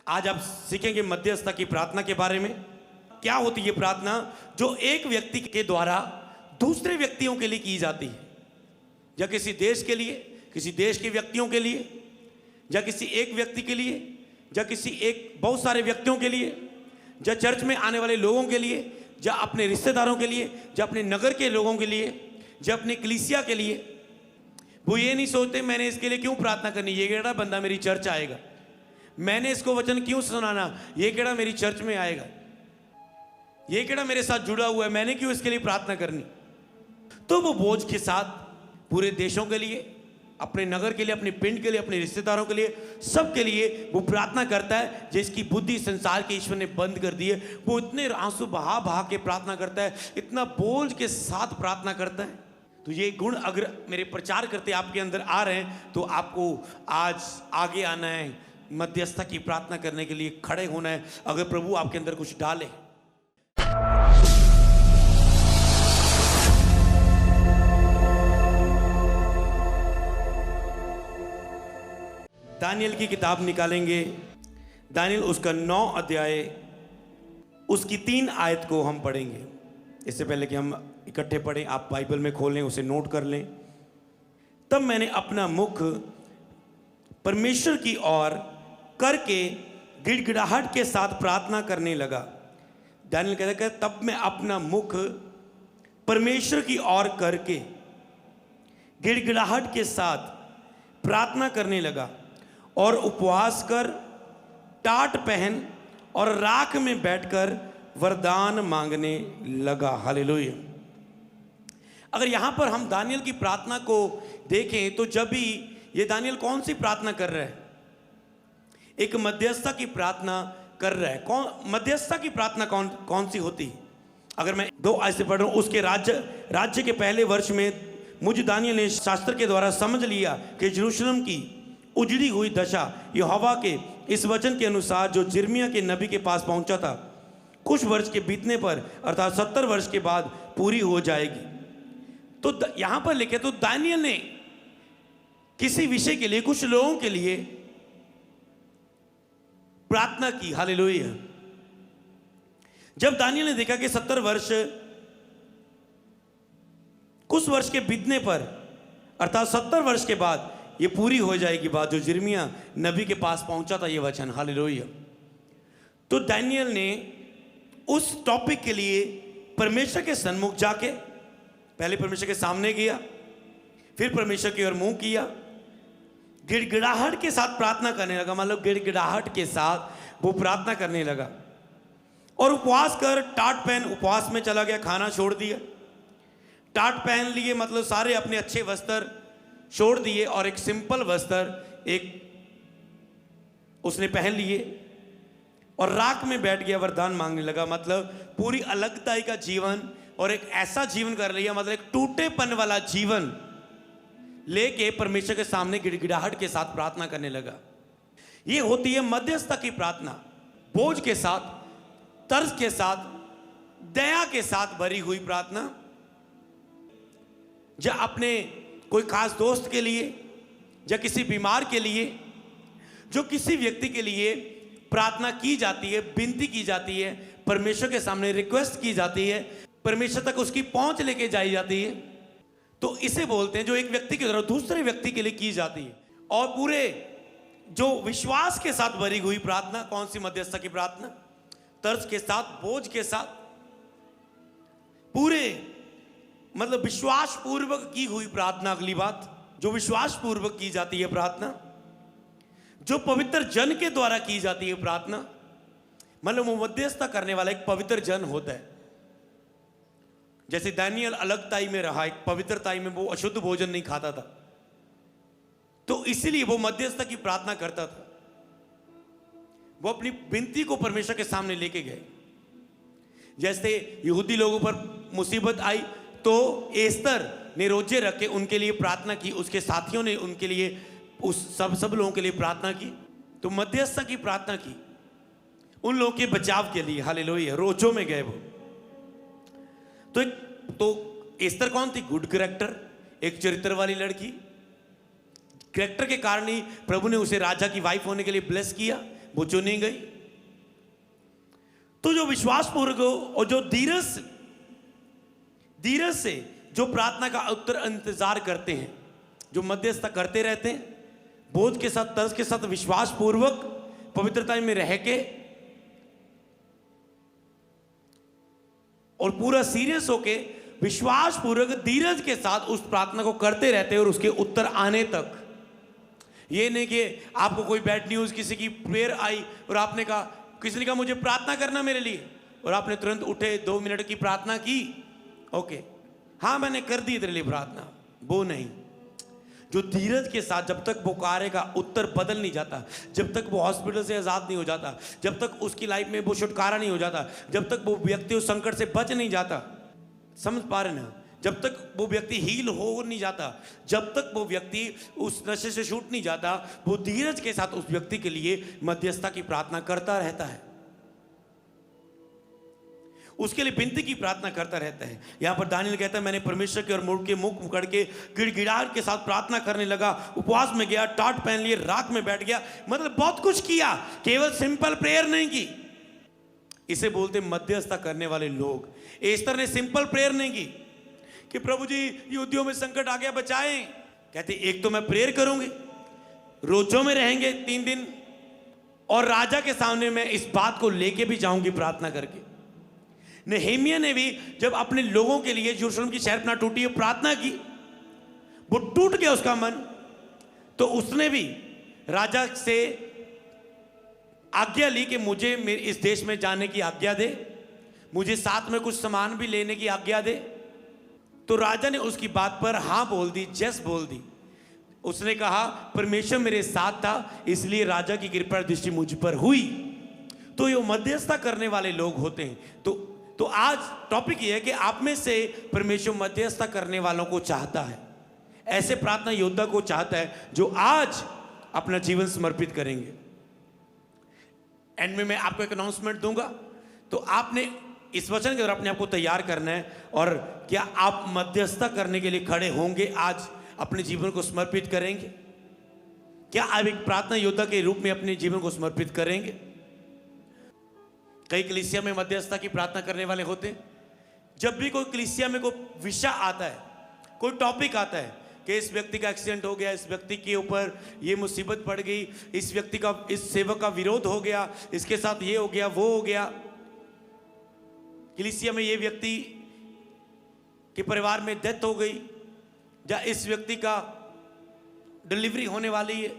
आज आप सीखेंगे मध्यस्थता की प्रार्थना के बारे में। क्या होती है प्रार्थना? जो एक व्यक्ति के द्वारा दूसरे व्यक्तियों के लिए की जाती है, या किसी देश के लिए, किसी देश के व्यक्तियों के लिए, या किसी एक व्यक्ति के लिए, या किसी एक बहुत सारे व्यक्तियों के लिए, या चर्च में आने वाले लोगों के लिए, या अपने रिश्तेदारों के लिए, या अपने नगर के लोगों के लिए, या अपने कलीसिया के लिए। वो ये नहीं सोचते मैंने इसके लिए क्यों प्रार्थना करनी, ये केड़ा बंदा मेरी चर्च आएगा, मैंने इसको वचन क्यों सुनाना, ये केड़ा मेरी चर्च में आएगा, ये केड़ा मेरे साथ जुड़ा हुआ है, मैंने क्यों इसके लिए प्रार्थना करनी। तो वो बोझ के साथ पूरे देशों के लिए, अपने नगर के लिए, अपने पिंड के लिए, अपने रिश्तेदारों के लिए, सबके लिए वो प्रार्थना करता है। जिसकी बुद्धि संसार के ईश्वर ने बंद कर दी है, वो इतने आंसू बहा बहा के प्रार्थना करता है, इतना बोझ के साथ प्रार्थना करता है। तो ये गुण अगर मेरे प्रचार करते आपके अंदर आ रहे हैं, तो आपको आज आगे आना है, मध्यस्थता की प्रार्थना करने के लिए खड़े होना है, अगर प्रभु आपके अंदर कुछ डाले। दानियल की किताब निकालेंगे, दानियल उसका 9 अध्याय, उसकी 3 आयत को हम पढ़ेंगे। इससे पहले कि हम इकट्ठे पढ़ें, आप बाइबल में खोलें, उसे नोट कर लें। तब मैंने अपना मुख परमेश्वर की ओर करके गिड़गिड़ाहट के साथ प्रार्थना करने लगा। दानियल कहता है तब मैं अपना मुख परमेश्वर की ओर करके गिड़गिड़ाहट के साथ प्रार्थना करने लगा और उपवास कर, टाट पहन और राख में बैठकर वरदान मांगने लगा। हालेलुया। अगर यहां पर हम दानियल की प्रार्थना को देखें तो जब भी ये दानियल कौन सी प्रार्थना कर रहा है? एक मध्यस्थता की प्रार्थना कर रहा है। कौन मध्यस्थता की प्रार्थना कौन सी होती? अगर मैं 2 आयत से पढ़ रहा हूं, उसके राज्य के पहले वर्ष में मुझ दानियल ने शास्त्र के द्वारा समझ लिया कि यरूशलेम की उजड़ी हुई दशा यहोवा के इस वचन के अनुसार जो यिर्मयाह के नबी के पास पहुंचा था, कुछ वर्ष के बीतने पर अर्थात 70 वर्ष के बाद पूरी हो जाएगी। तो यहां पर लिखे तो दानियल ने किसी विषय के लिए, कुछ लोगों के लिए प्रार्थना की। हालेलुया। जब दानियल ने देखा कि 70 वर्ष, कुछ वर्ष के बीतने पर अर्थात 70 वर्ष के बाद ये पूरी हो जाएगी बात, जो यिर्मयाह नबी के पास पहुंचा था ये वचन। हालेलुया। तो दानियल ने उस टॉपिक के लिए परमेश्वर के सन्मुख जाके पहले परमेश्वर के सामने गया, फिर परमेश्वर की ओर मुंह किया, गिड़गिड़ाहट के साथ प्रार्थना करने लगा। मतलब गिड़गिड़ाहट के साथ वो प्रार्थना करने लगा और उपवास कर, टाट पहन, उपवास में चला गया, खाना छोड़ दिया, टाट पहन लिए, मतलब सारे अपने अच्छे वस्त्र छोड़ दिए और एक सिंपल वस्त्र उसने पहन लिए और राख में बैठ गया, वरदान मांगने लगा। मतलब पूरी अलगताई का जीवन और एक ऐसा जीवन कर लिया, मतलब एक टूटेपन वाला जीवन लेके परमेश्वर के सामने गिड़गिड़ाहट के साथ प्रार्थना करने लगा। ये होती है मध्यस्थता की प्रार्थना, बोझ के साथ, तर्ज के साथ, दया के साथ भरी हुई प्रार्थना। या अपने कोई खास दोस्त के लिए, या किसी बीमार के लिए, जो किसी व्यक्ति के लिए प्रार्थना की जाती है, विनती की जाती है, परमेश्वर के सामने रिक्वेस्ट की जाती है, परमेश्वर तक उसकी पहुंच लेके जाई जाती है, तो इसे बोलते हैं जो एक व्यक्ति की तरह दूसरे व्यक्ति के लिए की जाती है। और पूरे जो विश्वास के साथ भरी हुई प्रार्थना, कौन सी मध्यस्थता की प्रार्थना? तर्ज के साथ, बोझ के साथ, पूरे मतलब विश्वास पूर्वक की हुई प्रार्थना। अगली बात, जो विश्वास पूर्वक की जाती है प्रार्थना, जो पवित्र जन के द्वारा की जाती है प्रार्थना, मतलब वो मध्यस्थता करने वाला एक पवित्र जन होता है। जैसे दानियल अलगताई में रहा, एक पवित्रताई में, वो अशुद्ध भोजन नहीं खाता था, तो इसीलिए वो मध्यस्थता की प्रार्थना करता था। वो अपनी विनती को परमेश्वर के सामने लेके गए। जैसे यहूदी लोगों पर मुसीबत आई तो एस्तर ने रोजे रख के उनके लिए प्रार्थना की, उसके साथियों ने उनके लिए, उस सब लोगों के लिए प्रार्थना की। तो मध्यस्थता की प्रार्थना की उन लोगों के बचाव के लिए। हालेलुया। रोजों में गए वो। तो एस्तर कौन थी? गुड कैरेक्टर, एक चरित्र वाली लड़की। कैरेक्टर के कारण ही प्रभु ने उसे राजा की वाइफ होने के लिए ब्लेस किया, वो चुनी गई। तो जो विश्वासपूर्वक और जो धीरज से जो प्रार्थना का उत्तर इंतजार करते हैं, जो मध्यस्थता करते रहते हैं, बोझ के साथ, तर्स के साथ, विश्वास पूर्वक पवित्रता में रह के और पूरा सीरियस होके विश्वास पूर्वक धीरज के साथ उस प्रार्थना को करते रहते हैं और उसके उत्तर आने तक। ये नहीं कि आपको कोई बैड न्यूज, किसी की प्रेयर आई और आपने कहा, किसी ने कहा मुझे प्रार्थना करना मेरे लिए, और आपने तुरंत उठे 2 मिनट की प्रार्थना की, ओके हाँ मैंने कर दी तेरे लिए प्रार्थना। वो नहीं, जो धीरज के साथ जब तक वो कार्य का उत्तर बदल नहीं जाता, जब तक वो हॉस्पिटल से आजाद नहीं हो जाता, जब तक उसकी लाइफ में वो छुटकारा नहीं हो जाता, जब तक वो व्यक्ति उस संकट से बच नहीं जाता, समझ पा रहे ना, जब तक वो व्यक्ति हील हो नहीं जाता, जब तक वो व्यक्ति उस नशे से छूट नहीं जाता, वो धीरज के साथ उस व्यक्ति के लिए मध्यस्थता की प्रार्थना करता रहता है, उसके लिए विनती की प्रार्थना करता रहता है। यहां पर दानियल कहता है मैंने परमेश्वर की ओर मुड़ के मुख मुकड़ के गिड़गिड़ाहट के साथ प्रार्थना करने लगा, उपवास में गया, टाट पहन लिए, रात में बैठ गया, मतलब बहुत कुछ किया, केवल सिंपल प्रेयर नहीं की। इसे बोलते मध्यस्थता करने वाले लोग। एस्तर ने सिंपल प्रेयर नहीं की कि प्रभु जी यहूदियों में संकट आ गया बचाएं, कहते एक तो मैं प्रेयर करूंगी, रोजों में रहेंगे 3 दिन, और राजा के सामने मैं इस बात को लेके भी जाऊंगी प्रार्थना करके। नेहेमिया ने भी जब अपने लोगों के लिए यरूशलेम की शहरपनाह टूटी है प्रार्थना की, वो टूट गया उसका मन, तो उसने भी राजा से आज्ञा ली कि मुझे मेरे इस देश में जाने की आज्ञा दे, मुझे साथ में कुछ सामान भी लेने की आज्ञा दे। तो राजा ने उसकी बात पर हाँ बोल दी, जस बोल दी। उसने कहा परमेश्वर मेरे साथ था, इसलिए राजा की कृपा दृष्टि मुझ पर हुई। तो ये मध्यस्थता करने वाले लोग होते हैं। तो आज टॉपिक ये है कि आप में से परमेश्वर मध्यस्थता करने वालों को चाहता है, ऐसे प्रार्थना योद्धा को चाहता है जो आज अपना जीवन समर्पित करेंगे। एंड में मैं आपको एक अनाउंसमेंट दूंगा, तो आपने इस वचन के अंदर अपने आप को तैयार करना है। और क्या आप मध्यस्थता करने के लिए खड़े होंगे, आज अपने जीवन को समर्पित करेंगे? क्या आप एक प्रार्थना योद्धा के रूप में अपने जीवन को समर्पित करेंगे? कई कलीसिया में मध्यस्थता की प्रार्थना करने वाले होते हैं। जब भी कोई कलीसिया में कोई विषय आता है, कोई टॉपिक आता है कि इस व्यक्ति का एक्सीडेंट हो गया, इस व्यक्ति के ऊपर ये मुसीबत पड़ गई, इस व्यक्ति का, इस सेवक का विरोध हो गया, इसके साथ ये हो गया, वो हो गया, कलीसिया में ये व्यक्ति के परिवार में डेथ हो गई, या इस व्यक्ति का डिलीवरी होने वाली है,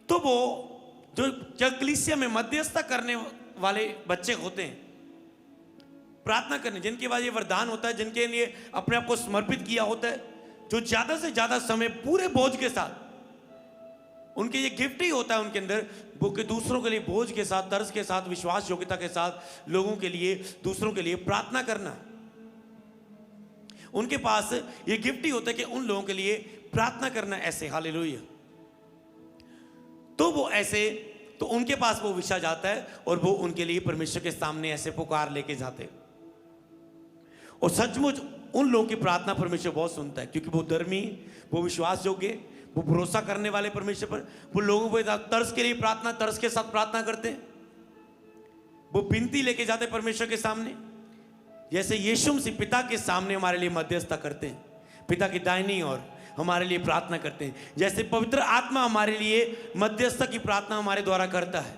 तो वो जो कलीसिया में मध्यस्थता करने वाले बच्चे होते हैं, प्रार्थना करने, जिनके पास ये वरदान होता है, जिनके लिए अपने आप को समर्पित किया होता है, जो ज्यादा से ज्यादा समय पूरे बोझ के साथ, उनके ये गिफ्ट ही होता है उनके अंदर, वो कि दूसरों के लिए बोझ के साथ, तर्ज के साथ, विश्वास योग्यता के साथ लोगों के लिए, दूसरों के लिए प्रार्थना करना। उनके पास ये गिफ्ट ही होता है कि उन लोगों के लिए प्रार्थना करना ऐसे, हालेलुया। तो वो ऐसे, तो उनके पास वो विषय जाता है और वो उनके लिए परमेश्वर के सामने ऐसे पुकार लेके जाते हैं। और सचमुच उन लोगों की प्रार्थना परमेश्वर बहुत सुनता है, क्योंकि वो धर्मी, वो विश्वास योग्य, वो भरोसा करने वाले परमेश्वर पर, वो लोगों को तर्स के लिए प्रार्थना, तर्स के साथ प्रार्थना करते हैं, वो विनती लेके जाते हैं परमेश्वर के सामने, जैसे यीशु मसीह पिता के सामने हमारे लिए मध्यस्थता करते हैं, पिता की दाहिनी ओर हमारे लिए प्रार्थना करते हैं, जैसे पवित्र आत्मा हमारे लिए मध्यस्थता की प्रार्थना हमारे द्वारा करता है।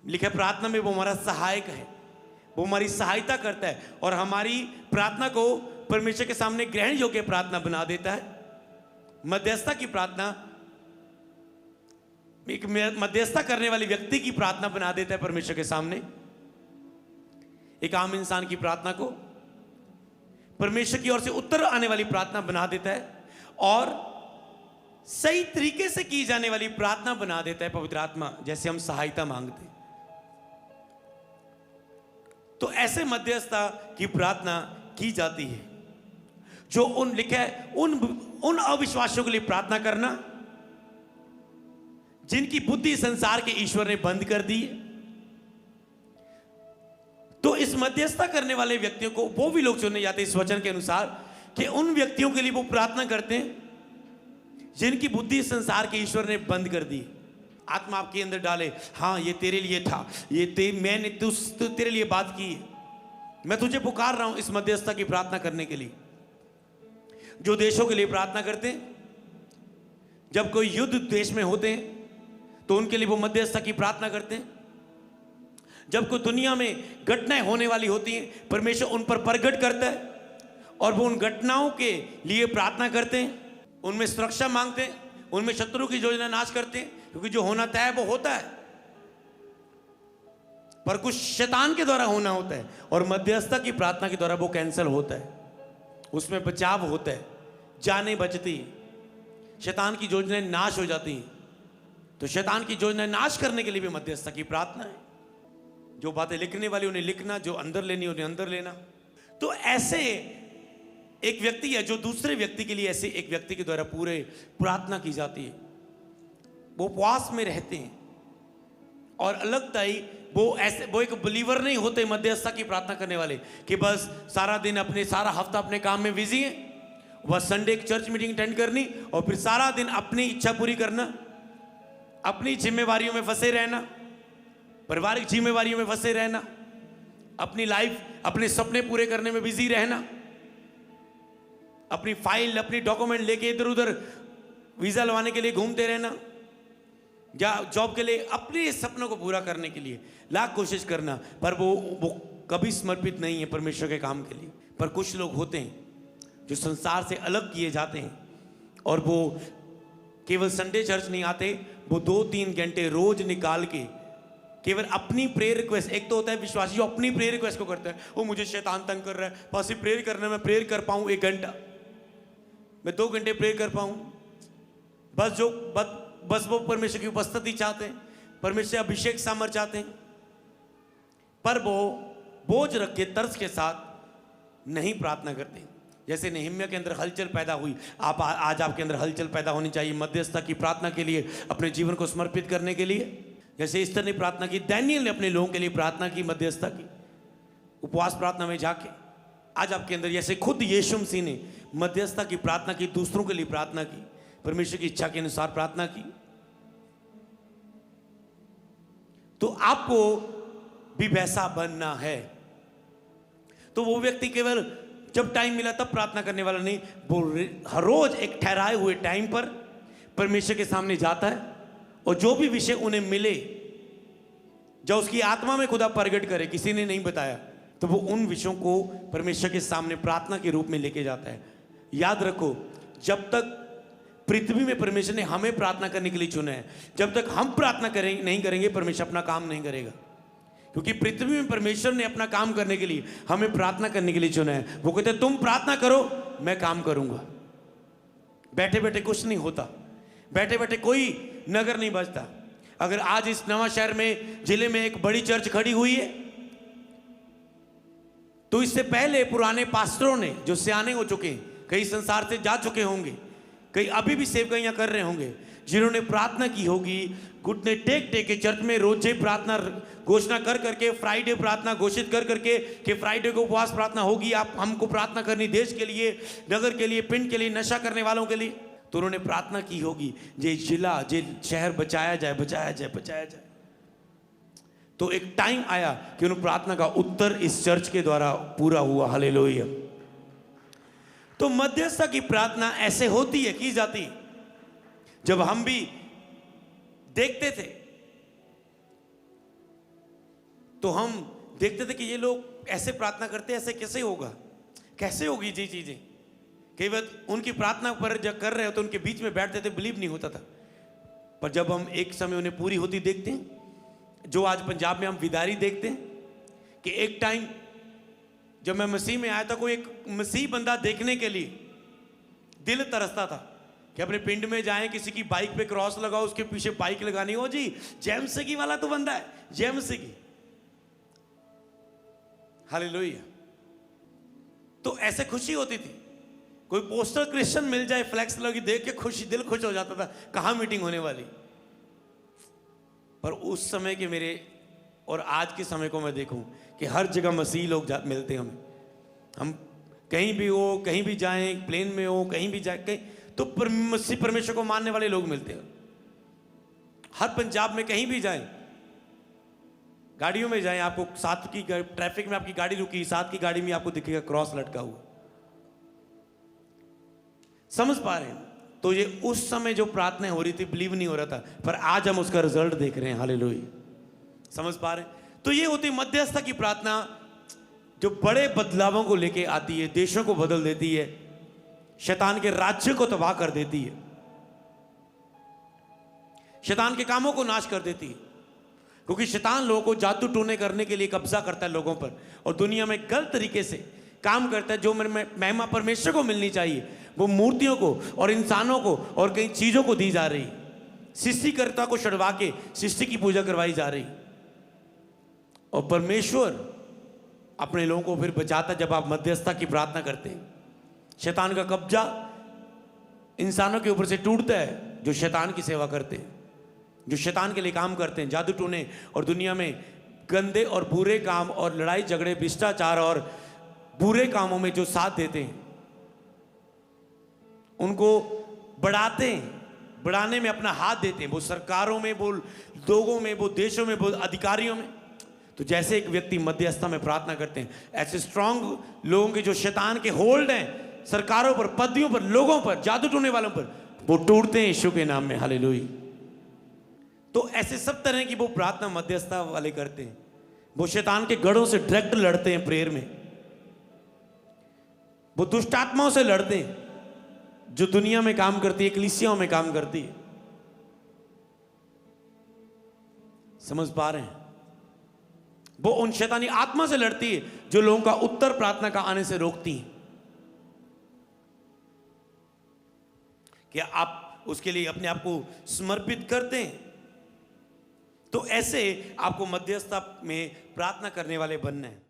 लिखा है प्रार्थना में वो हमारा सहायक है, वो हमारी सहायता करता है और हमारी प्रार्थना को परमेश्वर के सामने ग्रहण योग्य प्रार्थना बना देता है। मध्यस्थता की प्रार्थना एक मध्यस्थता करने वाले व्यक्ति की प्रार्थना बना देता है परमेश्वर के सामने, एक आम इंसान की प्रार्थना को परमेश्वर की ओर से उत्तर आने वाली प्रार्थना बना देता है और सही तरीके से की जाने वाली प्रार्थना बना देता है पवित्र आत्मा, जैसे हम सहायता मांगते हैं। तो ऐसे मध्यस्थता की प्रार्थना की जाती है, जो उन लिखा है उन अविश्वासियों के लिए प्रार्थना करना जिनकी बुद्धि संसार के ईश्वर ने बंद कर दी है। तो इस मध्यस्थता करने वाले व्यक्तियों को वो भी लोग चुने जाते हैं इस वचन के अनुसार कि उन व्यक्तियों के लिए वो प्रार्थना करते हैं जिनकी बुद्धि संसार के ईश्वर ने बंद कर दी। आत्मा आपके अंदर डाले, हाँ ये तेरे लिए था, मैंने तेरे लिए बात की है, मैं तुझे पुकार रहा हूं इस मध्यस्थता की प्रार्थना करने के लिए। जो देशों के लिए प्रार्थना करते हैं, जब कोई युद्ध देश में होते हैं तो उनके लिए वो मध्यस्थता की प्रार्थना करते हैं। जब कोई दुनिया में घटनाएं होने वाली होती हैं, परमेश्वर उन पर प्रगट करता है और वो उन घटनाओं के लिए प्रार्थना करते हैं, उनमें सुरक्षा मांगते हैं, उनमें शत्रु की योजना नाश करते हैं, क्योंकि जो होना तय है वो होता है, पर कुछ शैतान के द्वारा होना होता है और मध्यस्थता की प्रार्थना के द्वारा वो कैंसिल होता है, उसमें बचाव होता है, जानें बचती है, शैतान की योजनाएं नाश हो जाती हैं। तो शैतान की योजनाएं नाश करने के लिए भी मध्यस्थता की प्रार्थना है। जो बातें लिखने वाली उन्हें लिखना, जो अंदर लेनी उन्हें अंदर लेना। तो ऐसे एक व्यक्ति है जो दूसरे व्यक्ति के लिए, ऐसे एक व्यक्ति के द्वारा पूरे प्रार्थना की जाती है। वो उपवास में रहते हैं और अलगता ही वो एक बिलीवर नहीं होते मध्यस्थता की प्रार्थना करने वाले कि बस सारा दिन सारा हफ्ता अपने काम में बिजी है, बस संडे एक चर्च मीटिंग अटेंड करनी और फिर सारा दिन अपनी इच्छा पूरी करना, अपनी जिम्मेवारियों में फंसे रहना, पारिवारिक जिम्मेवारियों में फंसे रहना, अपनी लाइफ, अपने सपने पूरे करने में बिजी रहना, अपनी फाइल, अपनी डॉक्यूमेंट लेके इधर उधर वीजा लगवाने के लिए घूमते रहना, या जॉब के लिए अपने सपनों को पूरा करने के लिए लाख कोशिश करना, पर वो कभी समर्पित नहीं है परमेश्वर के काम के लिए। पर कुछ लोग होते हैं जो संसार से अलग किए जाते हैं और वो केवल संडे चर्च नहीं आते, वो 2-3 घंटे रोज निकाल के केवल अपनी प्रेयर रिक्वेस्ट, एक तो होता है विश्वासी जो अपनी प्रेयर रिक्वेस्ट को करता है, वो मुझे शैतान तंग कर रहा है, बस प्रेयर करना, मैं प्रेयर कर पाऊँ 1 घंटा, मैं 2 घंटे प्रेयर कर पाऊँ, बस वो परमेश्वर की उपस्थिति चाहते हैं, परमेश्वर अभिषेक सामर्थ चाहते हैं, पर वो बोझ रख के तर्स के साथ नहीं प्रार्थना करते। जैसे नehemia के अंदर हलचल पैदा हुई, आज आपके अंदर हलचल पैदा होनी चाहिए मध्यस्थता की प्रार्थना के लिए, अपने जीवन को समर्पित करने के लिए। जैसे इस्तर ने प्रार्थना की, दानियेल ने अपने लोगों के लिए प्रार्थना की, मध्यस्थता की, उपवास प्रार्थना में जाके। आज आपके अंदर जैसे खुद यीशु मसीह ने मध्यस्थता की प्रार्थना की, दूसरों के लिए प्रार्थना की, परमेश्वर की इच्छा के अनुसार प्रार्थना की, तो आपको भी वैसा बनना है। तो वो व्यक्ति केवल जब टाइम मिला तब प्रार्थना करने वाला नहीं, वो हर रोज एक ठहराए हुए टाइम पर परमेश्वर के सामने जाता है और जो भी विषय उन्हें मिले, जो उसकी आत्मा में खुदा प्रगट करे, किसी ने नहीं बताया, तो वो उन विषयों को परमेश्वर के सामने प्रार्थना के रूप में लेके जाता है। याद रखो, जब तक पृथ्वी में परमेश्वर ने हमें प्रार्थना करने के लिए चुना है, जब तक हम प्रार्थना नहीं करेंगे परमेश्वर अपना काम नहीं करेगा, क्योंकि पृथ्वी में परमेश्वर ने अपना काम करने के लिए हमें प्रार्थना करने के लिए चुना है। वो कहते हैं तुम प्रार्थना करो, मैं काम करूंगा। बैठे बैठे कुछ नहीं होता, बैठे बैठे कोई नगर नहीं बचता। अगर आज इस नवा शहर में, जिले में एक बड़ी चर्च खड़ी हुई है, तो इससे पहले पुराने पास्टरों ने, जो सियाने हो चुके हैं, कई संसार से जा चुके होंगे, कई अभी भी सेवकाइयां कर रहे होंगे, जिन्होंने प्रार्थना की होगी, घुटने टेक टेक के चर्च में रोजे प्रार्थना घोषणा कर करके, फ्राइडे प्रार्थना घोषित कर करके कि फ्राइडे को उपवास प्रार्थना होगी, आप हमको प्रार्थना करनी, देश के लिए, नगर के लिए, पिंड के लिए, नशा करने वालों के लिए। तो उन्होंने प्रार्थना की होगी जे जिला, जे शहर बचाया जाए, बचाया जाए, बचाया जाए। तो एक टाइम आया कि उन प्रार्थना का उत्तर इस चर्च के द्वारा पूरा हुआ। हालेलुया। तो मध्यस्थता की प्रार्थना ऐसे होती है, की जाती है। जब हम भी देखते थे तो हम देखते थे कि ये लोग ऐसे प्रार्थना करते, ऐसे कैसे होगा, कैसे होगी ये चीजें। कई बार उनकी प्रार्थना पर जब कर रहे हो तो उनके बीच में बैठते थे, बिलीव नहीं होता था। पर जब हम एक समय उन्हें पूरी होती देखते हैं, जो आज पंजाब में हम विदारी देखते हैं, कि एक टाइम जब मैं मसीह में आया था, कोई एक मसीह बंदा देखने के लिए दिल तरसता था कि अपने पिंड में जाएं, किसी की बाइक पे क्रॉस लगाओ, उसके पीछे बाइक लगानी हो, जी जेम्स की वाला तो बंदा है, जेम्स की। हालेलुया। तो ऐसे खुशी होती थी, कोई पोस्टर क्रिश्चियन मिल जाए, फ्लैक्स लगी, देख के खुशी, दिल खुश हो जाता था, कहां मीटिंग होने वाली। पर उस समय के मेरे और आज के समय को मैं देखूं कि हर जगह मसीह लोग मिलते हैं। हम कहीं भी हो, कहीं भी जाएं, प्लेन में हो, कहीं भी जाए, कहीं तो मसीह परमेश्वर को मानने वाले लोग मिलते हैं। हर पंजाब में कहीं भी जाएं, गाड़ियों में जाएं, आपको साथ की ट्रैफिक में आपकी गाड़ी रुकी, साथ की गाड़ी में आपको दिखेगा क्रॉस लटका हुआ। समझ पा रहे हैं? तो ये उस समय जो प्रार्थना हो रही थी, बिलीव नहीं हो रहा था, पर आज हम उसका रिजल्ट देख रहे हैं। हालेलुया। समझ पा रहे हैं? तो ये होती मध्यस्थता की प्रार्थना, जो बड़े बदलावों को लेके आती है, देशों को बदल देती है, शैतान के राज्य को तबाह कर देती है, शैतान के कामों को नाश कर देती है। क्योंकि शैतान लोगों को जादू टोने करने के लिए कब्जा करता है लोगों पर, और दुनिया में गलत तरीके से काम करता है। जो महिमा परमेश्वर को मिलनी चाहिए वो मूर्तियों को और इंसानों को और कई चीजों को दी जा रही। सृष्टिकर्ता को छुड़वा के सृष्टि की पूजा करवाई जा रही, और परमेश्वर अपने लोगों को फिर बचाता जब आप मध्यस्थता की प्रार्थना करते हैं। शैतान का कब्जा इंसानों के ऊपर से टूटता है जो शैतान की सेवा करते हैं, जो शैतान के लिए काम करते हैं, जादू टोने और दुनिया में गंदे और बुरे काम और लड़ाई झगड़े, भ्रष्टाचार और बुरे कामों में जो साथ देते हैं, उनको बढ़ाते हैं, बढ़ाने में अपना हाथ देते हैं। वो सरकारों में, वो लोगों में, वो देशों में, वो अधिकारियों में। तो जैसे एक व्यक्ति मध्यस्थता में प्रार्थना करते हैं, ऐसे स्ट्रांग लोगों के जो शैतान के होल्ड हैं सरकारों पर, पदवियों पर, लोगों पर, जादू टोने वालों पर, वो टूटते हैं यीशु के नाम में। हालेलुया। तो ऐसे सब तरह की वो प्रार्थना मध्यस्थता वाले करते हैं। वो शैतान के गढ़ों से डायरेक्ट लड़ते हैं प्रेयर में, वो दुष्ट आत्माओं से लड़ते हैं जो दुनिया में काम करती है, कलीसियाओं में काम करती है। समझ पा रहे हैं? वो उन शैतानी आत्मा से लड़ती है जो लोगों का उत्तर प्रार्थना का आने से रोकती है। क्या आप उसके लिए अपने आप को समर्पित करते हैं? तो ऐसे आपको मध्यस्थता में प्रार्थना करने वाले बनना है।